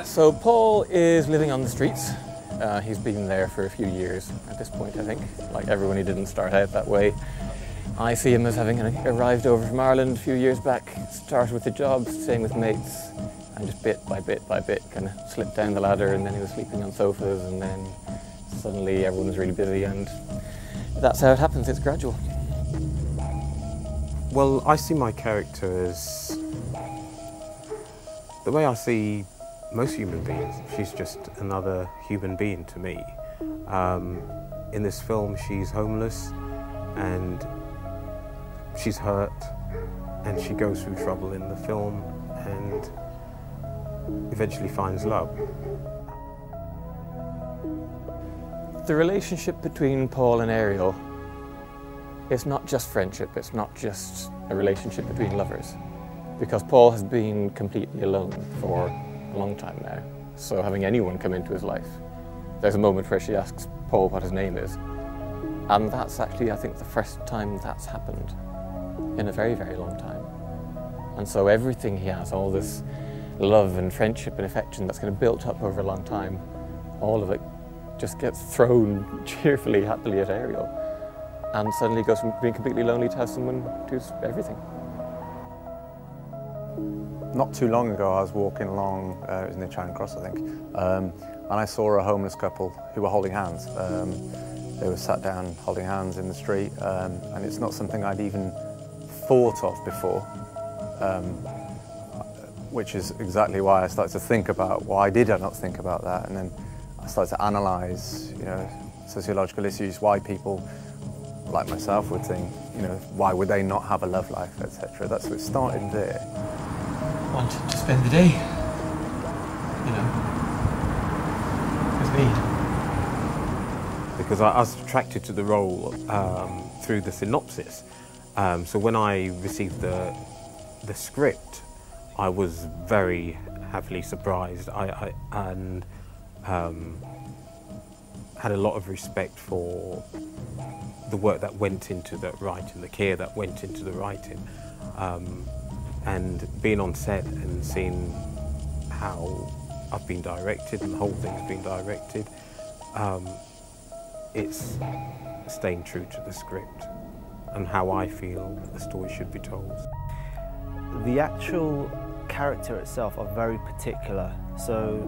So Paul is living on the streets. He's been there for a few years at this point, I think. Like everyone, he didn't start out that way. I see him as having arrived over from Ireland a few years back, started with a job, staying with mates, and just bit by bit kind of slipped down the ladder, and then he was sleeping on sofas, and then suddenly everyone was really busy, and that's how it happens, it's gradual. Well, I see my character as the way I see most human beings. She's just another human being to me. In this film, she's homeless and she's hurt and she goes through trouble in the film and eventually finds love. The relationship between Paul and Ariel is not just friendship, it's not just a relationship between lovers, because Paul has been completely alone for a long time now. So having anyone come into his life, there's a moment where she asks Paul what his name is, and that's actually, I think, the first time that's happened in a very, very long time. And so everything he has, all this love and friendship and affection that's kind of built up over a long time, all of it just gets thrown cheerfully, happily at Ariel, and suddenly goes from being completely lonely to have someone who's everything. Not too long ago, I was walking along, it was near Charing Cross, I think, and I saw a homeless couple who were holding hands. They were sat down holding hands in the street, and it's not something I'd even thought of before, which is exactly why I started to think about why did I not think about that, and then I started to analyse, sociological issues, why people like myself would think, why would they not have a love life, etc. That's what started there. Wanted to spend the day, with me. Because I was attracted to the role through the synopsis. So when I received the script, I was very happily surprised. I had a lot of respect for the work that went into the writing, the care that went into the writing. And being on set and seeing how I've been directed and the whole thing's been directed, it's staying true to the script and how I feel the story should be told. The actual character itself are very particular, so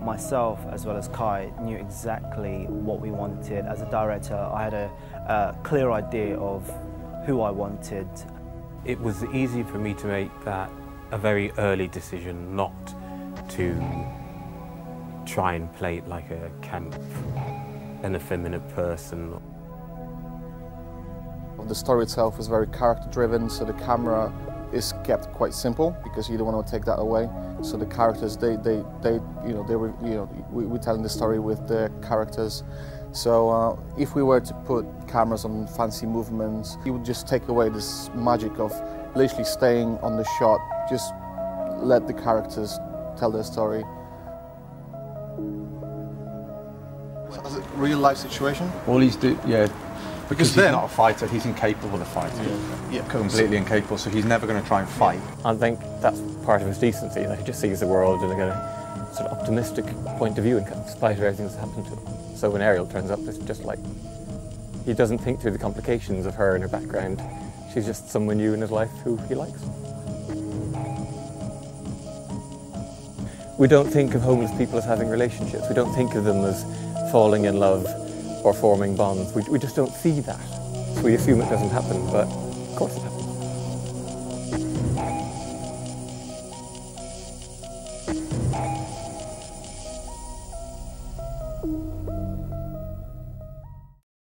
myself as well as Kai knew exactly what we wanted. As a director, I had a clear idea of who I wanted. It was easy for me to make that a very early decision not to try and play it like a camp, an effeminate person. The story itself is very character-driven, so the camera is kept quite simple because you don't want to take that away. So the characters, we're telling the story with the characters. So if we were to put cameras on fancy movements, you would just take away this magic of literally staying on the shot, just let the characters tell their story. So is it a real life situation? All he's because he's not a fighter, he's incapable of fighting. Yeah, completely incapable, so he's never going to try and fight. I think that's part of his decency, that he just sees the world in a sort of optimistic point of view in spite of everything that's happened to him. So when Ariel turns up, it's just like, he doesn't think through the complications of her and her background. She's just someone new in his life who he likes. We don't think of homeless people as having relationships. We don't think of them as falling in love or forming bonds. We just don't see that. So we assume it doesn't happen, but of course it happens.